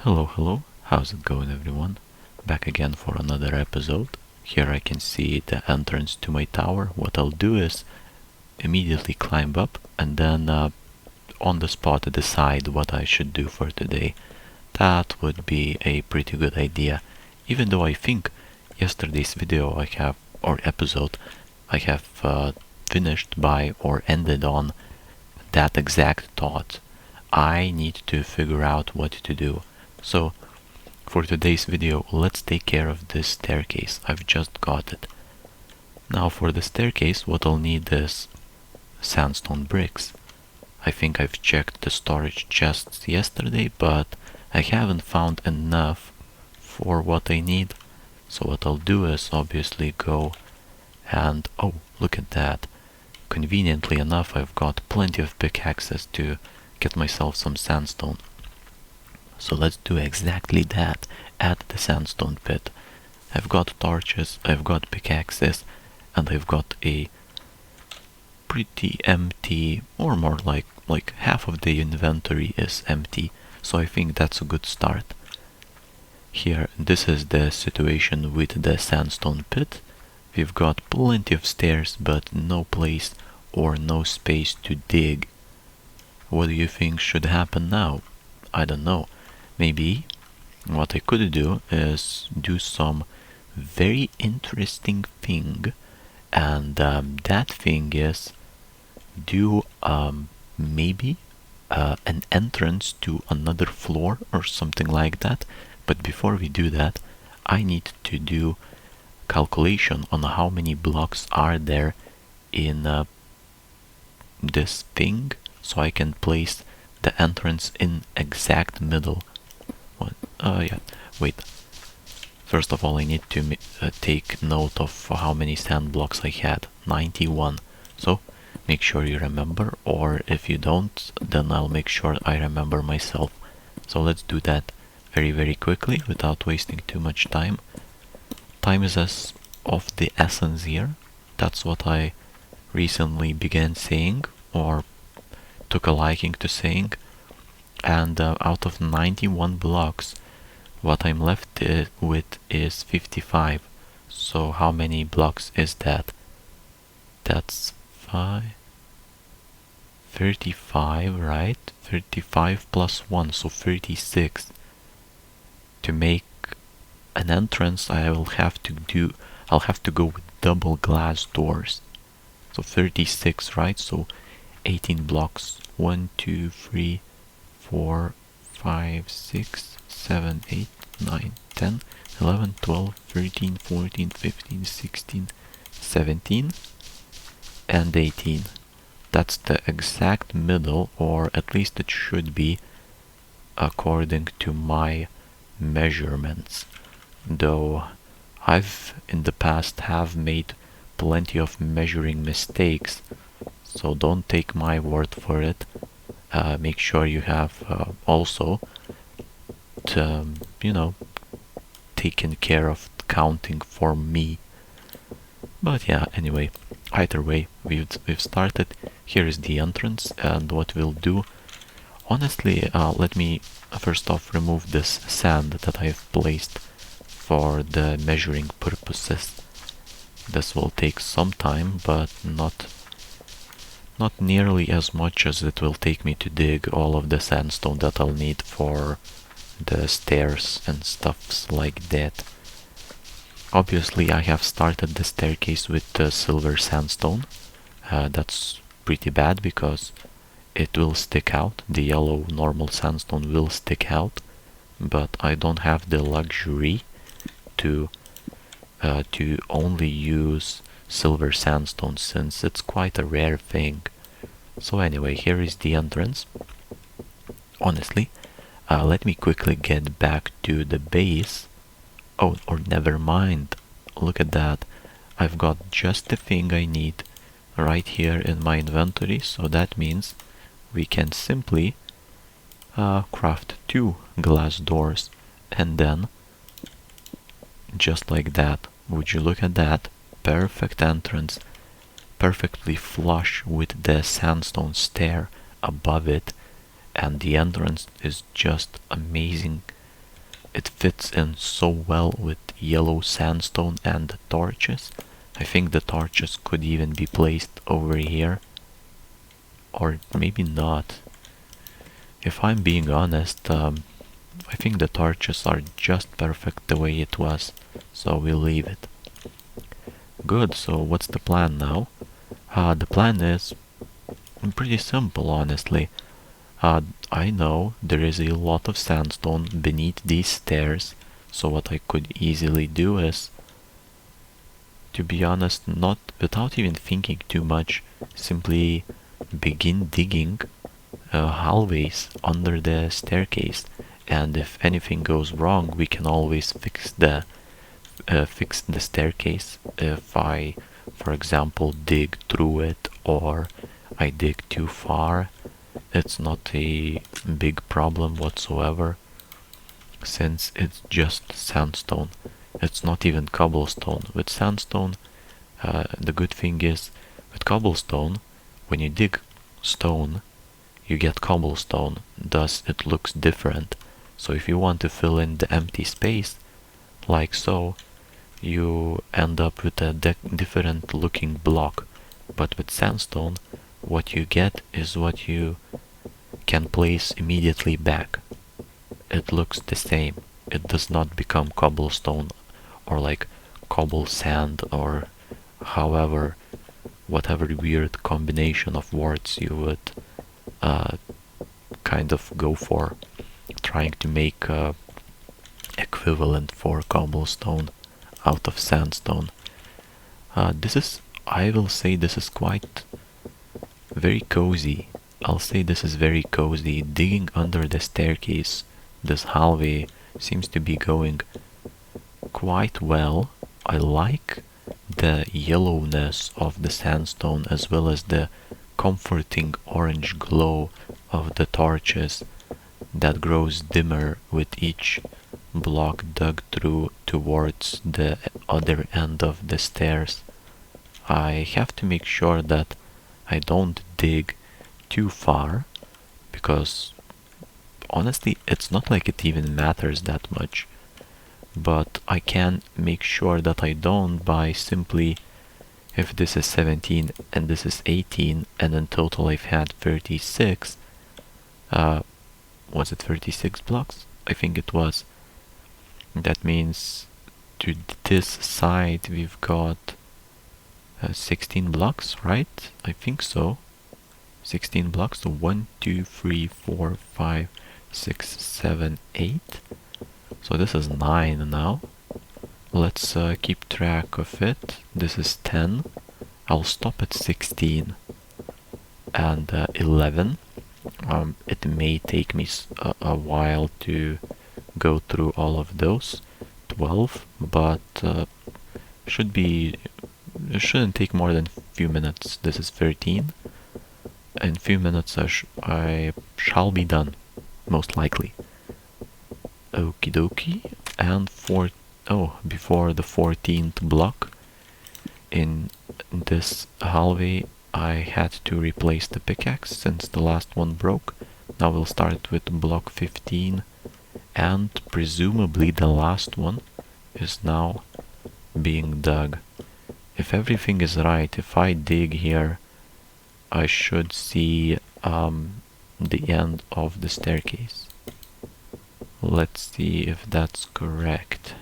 Hello, how's it going everyone? Back again for another episode. Here I can see the entrance to my tower. What I'll do is immediately climb up and then on the spot decide what I should do for today. That would be a pretty good idea, even though I think yesterday's video or episode I have finished by or ended on that exact thought. I need to figure out what to do. So for today's video, let's take care of this staircase. I've just got it. Now for the staircase, what I'll need is sandstone bricks. I think I've checked the storage chests yesterday, but I haven't found enough for what I need. So what I'll do is obviously go and, oh, look at that. Conveniently enough, I've got plenty of pickaxes to get myself some sandstone. So let's do exactly that at the sandstone pit. I've got torches, I've got pickaxes, and I've got a pretty empty, or more like half of the inventory is empty, so I think that's a good start. Here, this is the situation with the sandstone pit. We've got plenty of stairs, but no place or no space to dig. What do you think should happen now? I don't know. Maybe what I could do is do some very interesting thing, and that thing is do maybe an entrance to another floor or something like that. But before we do that, I need to do calculation on how many blocks are there in this thing, so I can place the entrance in exact middle. What? Yeah, wait. First of all, I need to take note of how many sand blocks I had. 91. So make sure you remember, or if you don't, then I'll make sure I remember myself. So let's do that very quickly without wasting too much time. Time is of the essence here. That's what I recently began saying, or took a liking to saying. And out of 91 blocks, what I'm left with is 55. So how many blocks is that? That's 35, right? 35 plus 1, so 36. To make an entrance, I'll have to go with double glass doors. So 36, right? So 18 blocks. 1, 2, 3, 4, 5, 6, 7, 8, 9, 10, 11, 12, 13, 14, 15, 16, 17, and 18. That's the exact middle, or at least it should be, according to my measurements. Though I've in the past have made plenty of measuring mistakes, so don't take my word for it. Make sure you have also taken care of counting for me. But yeah, anyway, either way, we've started. Here is the entrance, and what we'll do, honestly, let me first off remove this sand that I've placed for the measuring purposes. This will take some time, but not nearly as much as it will take me to dig all of the sandstone that I'll need for the stairs and stuffs like that. Obviously, I have started the staircase with the silver sandstone. That's pretty bad because it will stick out. The yellow normal sandstone will stick out, but I don't have the luxury to only use silver sandstone, since it's quite a rare thing. So anyway, here is the entrance. Honestly, let me quickly get back to the base. Oh, or never mind. Look at that. I've got just the thing I need right here in my inventory, so that means we can simply craft 2 glass doors, and then just like that. Would you look at that? Perfect entrance, perfectly flush with the sandstone stair above it, and the entrance is just amazing it fits in so well with yellow sandstone and the torches. I think the torches could even be placed over here, or maybe not. If I'm being honest, I think the torches are just perfect the way it was, so we'll leave it. Good, so what's the plan now? The plan is pretty simple, honestly. I know there is a lot of sandstone beneath these stairs, so what I could easily do is, to be honest, not without even thinking too much, simply begin digging hallways under the staircase, and if anything goes wrong, we can always fix the staircase. If I, for example, dig through it or I dig too far, it's not a big problem whatsoever, since it's just sandstone. It's not even cobblestone. With sandstone, the good thing is, with cobblestone, when you dig stone, you get cobblestone, thus it looks different. So if you want to fill in the empty space, like so, you end up with a different looking block. But with sandstone, what you get is what you can place immediately back. It looks the same. It does not become cobblestone or like cobble sand or however, whatever weird combination of words you would kind of go for, trying to make equivalent for cobblestone out of sandstone. I will say this is quite very cozy. I'll say this is very cozy. Digging under the staircase, this hallway seems to be going quite well. I like the yellowness of the sandstone as well as the comforting orange glow of the torches that grows dimmer with each block dug through towards the other end of the stairs. I have to make sure that I don't dig too far, because honestly it's not like it even matters that much, but I can make sure that I don't by simply, if this is 17 and this is 18 and in total I've had 36, was it 36 blocks? I think it was. That means to this side we've got 16 blocks, right? I think so. 16 blocks, so 1, 2, 3, 4, 5, 6, 7, 8. So this is 9 now. Let's keep track of it. This is 10. I'll stop at 16 and 11. It may take me a while to go through all of those. 12, but it shouldn't take more than a few minutes. This is 13. In a few minutes I shall be done, most likely. Okie dokie. And before the 14th block in this hallway, I had to replace the pickaxe since the last one broke. Now we'll start with block 15, and presumably the last one is now being dug. If everything is right, if I dig here, I should see the end of the staircase. Let's see if that's correct.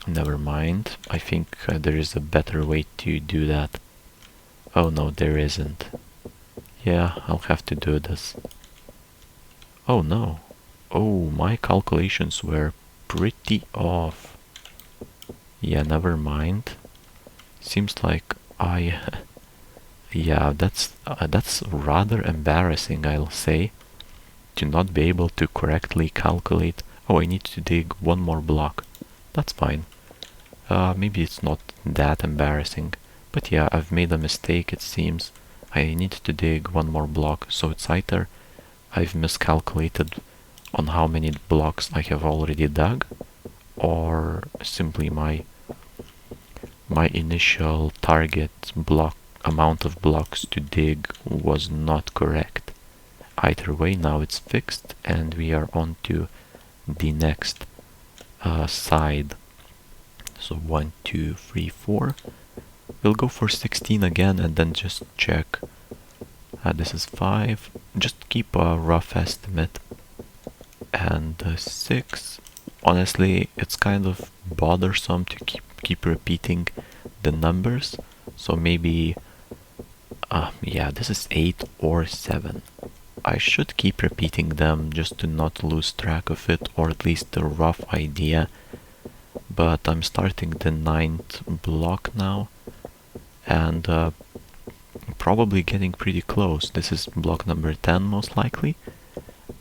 Never mind. I think there is a better way to do that. Oh no, there isn't. Yeah, I'll have to do this. Oh no. Oh, my calculations were pretty off. Yeah, never mind. Seems like yeah, that's rather embarrassing, I'll say, to not be able to correctly calculate. Oh, I need to dig one more block. That's fine. Maybe it's not that embarrassing, but yeah, I've made a mistake, it seems. I need to dig one more block, so it's either I've miscalculated on how many blocks I have already dug, or simply my initial target block amount of blocks to dig was not correct. Either way, now it's fixed, and we are on to the next side. So 1, 2, 3, 4. We'll go for 16 again and then just check. This is 5. Just keep a rough estimate. And 6. Honestly, it's kind of bothersome to keep repeating the numbers. So maybe, yeah, this is 8 or 7. I should keep repeating them just to not lose track of it, or at least a rough idea. But I'm starting the 9th block now, and probably getting pretty close. This is block number 10 most likely,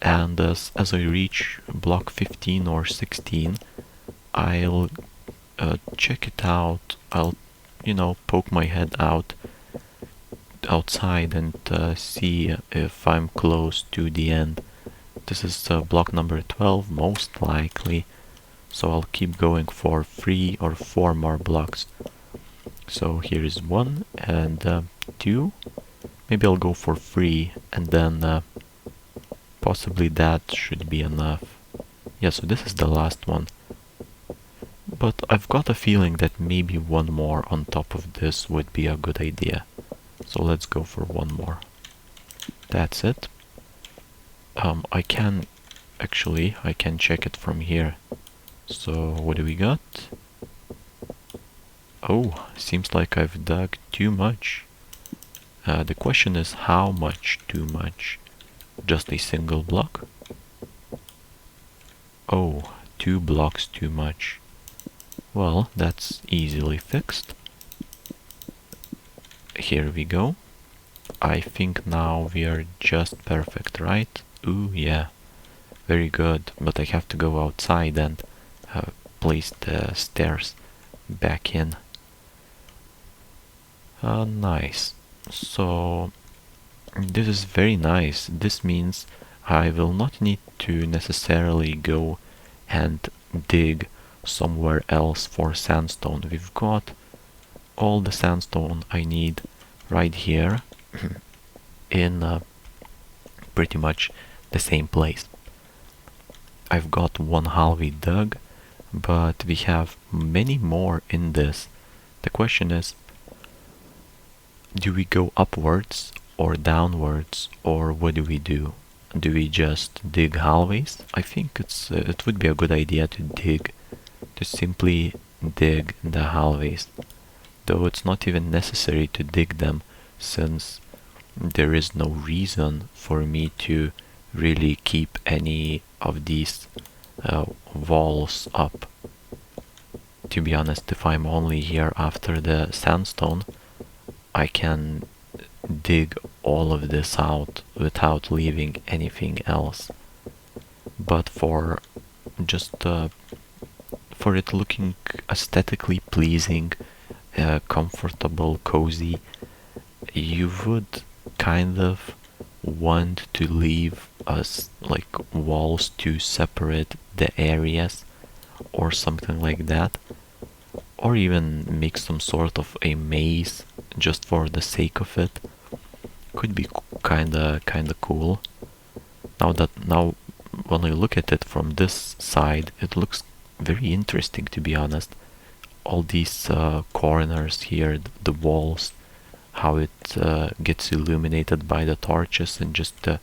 and as I reach block 15 or 16, I'll check it out. I'll, poke my head outside and see if I'm close to the end. This is block number 12 most likely, so I'll keep going for 3 or 4 more blocks. So here is 1 and 2. Maybe I'll go for 3, and then possibly that should be enough. Yeah, so this is the last one. But I've got a feeling that maybe one more on top of this would be a good idea. So let's go for one more. That's it. I can check it from here. So what do we got? Oh, seems like I've dug too much. The question is how much too much? Just a single block? Oh, 2 blocks too much. Well, that's easily fixed. Here we go. I think now we are just perfect, right? Ooh, yeah. Very good. But I have to go outside and place the stairs back in. Nice. So this is very nice. This means I will not need to necessarily go and dig somewhere else for sandstone. We've got all the sandstone I need right here in pretty much the same place. I've got one halvey dug, but we have many more in this. The question is, do we go upwards or downwards, or what do we do? Do we just dig halfways? I think it would be a good idea to simply dig the halfways, though it's not even necessary to dig them, since there is no reason for me to really keep any of these walls up. To be honest, if I'm only here after the sandstone, I can dig all of this out without leaving anything else. But for just for it looking aesthetically pleasing, comfortable, cozy, you would kind of want to leave us like walls to separate the areas or something like that, or even make some sort of a maze just for the sake of it. Could be kinda cool. Now when I look at it from this side, it looks very interesting, to be honest. All these corners here, the walls, how it gets illuminated by the torches, and just the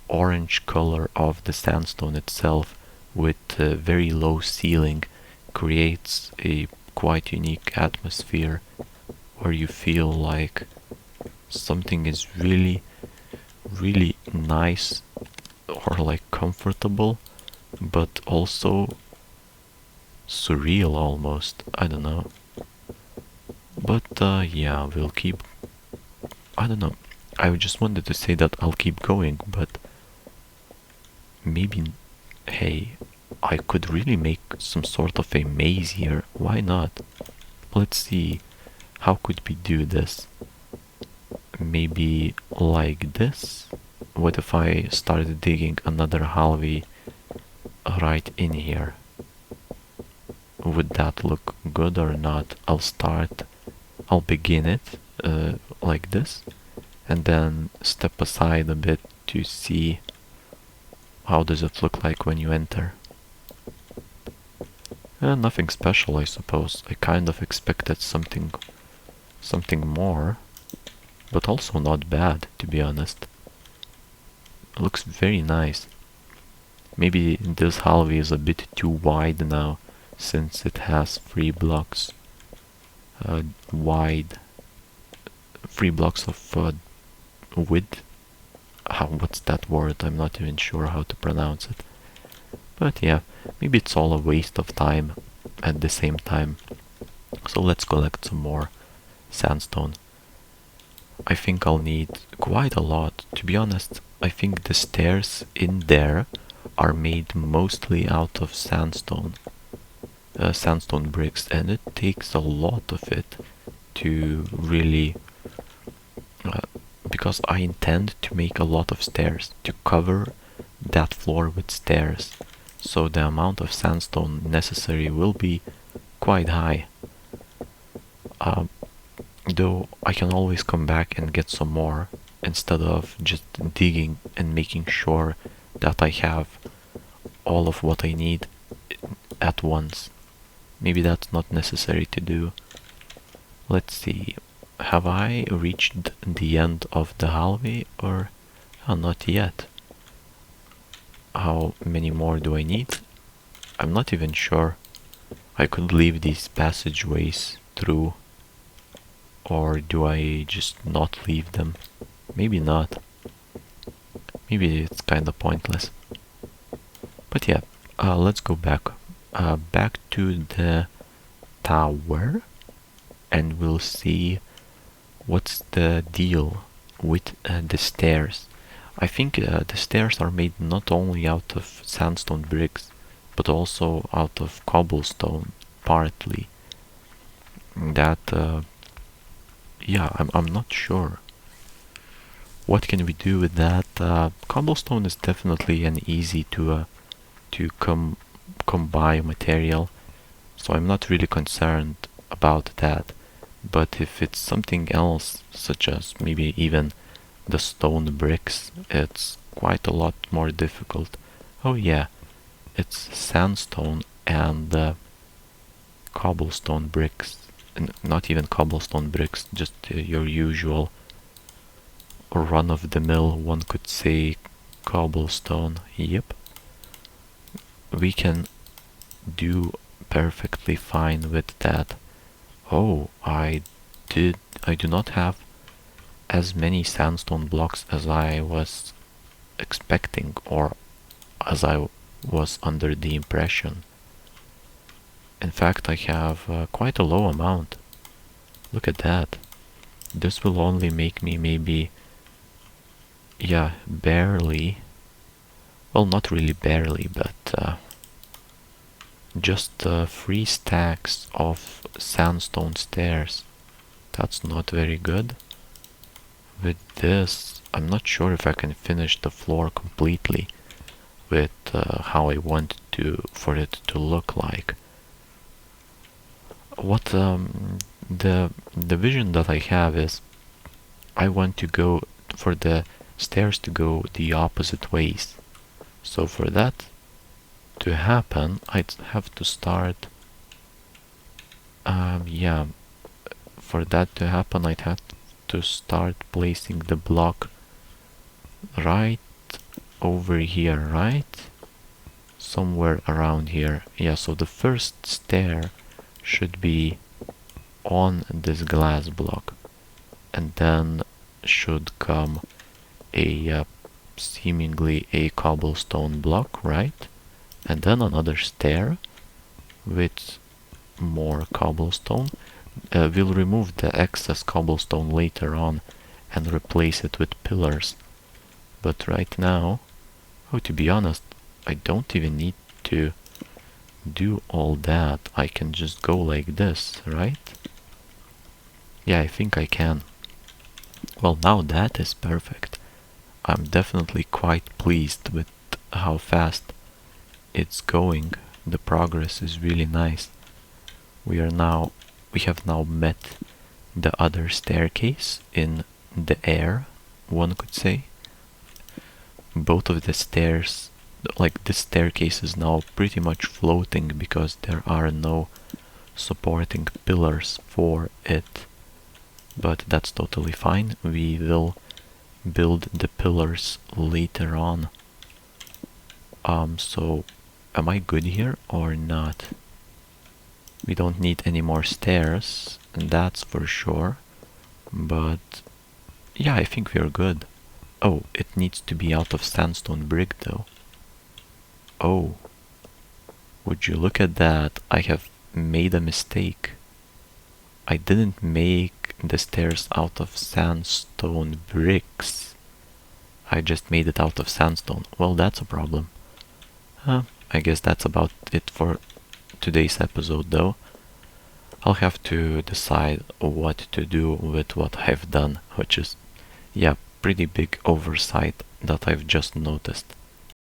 orange color of the sandstone itself with a very low ceiling creates a quite unique atmosphere where you feel like something is really nice, or like comfortable, but also surreal almost. I don't know. But yeah, we'll keep... I don't know. I just wanted to say that I'll keep going, but maybe... Hey, I could really make some sort of a maze here. Why not? Let's see. How could we do this? Maybe like this? What if I started digging another halvey right in here? Would that look good or not? I'll begin it like this, and then step aside a bit to see how does it look like when you enter. Nothing special, I suppose. I kind of expected something more, but also not bad, to be honest. It looks very nice. Maybe this hallway is a bit too wide now, since it has 3 blocks wide, 3 blocks of width. What's that word? I'm not even sure how to pronounce it. But yeah, maybe it's all a waste of time at the same time. So let's collect some more sandstone. I think I'll need quite a lot. To be honest, I think the stairs in there are made mostly out of sandstone bricks, and it takes a lot of it to really because I intend to make a lot of stairs, to cover that floor with stairs, so the amount of sandstone necessary will be quite high. Though I can always come back and get some more instead of just digging and making sure that I have all of what I need at once. Maybe that's not necessary to do. Let's see. Have I reached the end of the hallway or not yet? How many more do I need? I'm not even sure. I could leave these passageways through, or do I just not leave them? Maybe not. Maybe it's kinda pointless. But yeah, let's go back. Back to the tower, and we'll see what's the deal with the stairs. I think the stairs are made not only out of sandstone bricks, but also out of cobblestone, partly. That, yeah, I'm not sure. What can we do with that? Cobblestone is definitely an easy to come by material, so I'm not really concerned about that. But if it's something else, such as maybe even the stone bricks, it's quite a lot more difficult. Oh yeah, it's sandstone and cobblestone bricks. Not even cobblestone bricks, just your usual run-of-the-mill, one could say, cobblestone. Yep. We can do perfectly fine with that. Oh, I do not have as many sandstone blocks as I was expecting, or as I was under the impression. In fact, I have quite a low amount. Look at that. This will only make me maybe, yeah, barely, well, not really barely, but just 3 stacks of sandstone stairs. That's not very good. With this, I'm not sure if I can finish the floor completely with how I want for it to look like. What the vision that I have is I want to go for the stairs to go the opposite ways. So for that to happen, I'd have to start, yeah, for that to happen, I'd have to start placing the block right over here, right? Somewhere around here. Yeah, so the first stair should be on this glass block, and then should come a seemingly a cobblestone block, right? And then another stair with more cobblestone. We'll remove the excess cobblestone later on and replace it with pillars. But right now, oh, to be honest, I don't even need to do all that. I can just go like this, right? Yeah, I think I can. Well, now that is perfect. I'm definitely quite pleased with how fast it's going. The progress is really nice. We have now met the other staircase in the air, one could say. both of the stairs, like this staircase is now pretty much floating because there are no supporting pillars for it. But that's totally fine. We will build the pillars later on. So am I good here or not? We don't need any more stairs, that's for sure. But yeah, I think we're good. Oh, it needs to be out of sandstone brick though. Oh, would you look at that? I have made a mistake. I didn't make the stairs out of sandstone bricks. I just made it out of sandstone. Well, that's a problem. I guess that's about it for today's episode though. I'll have to decide what to do with what I've done, which is, yeah, pretty big oversight that I've just noticed.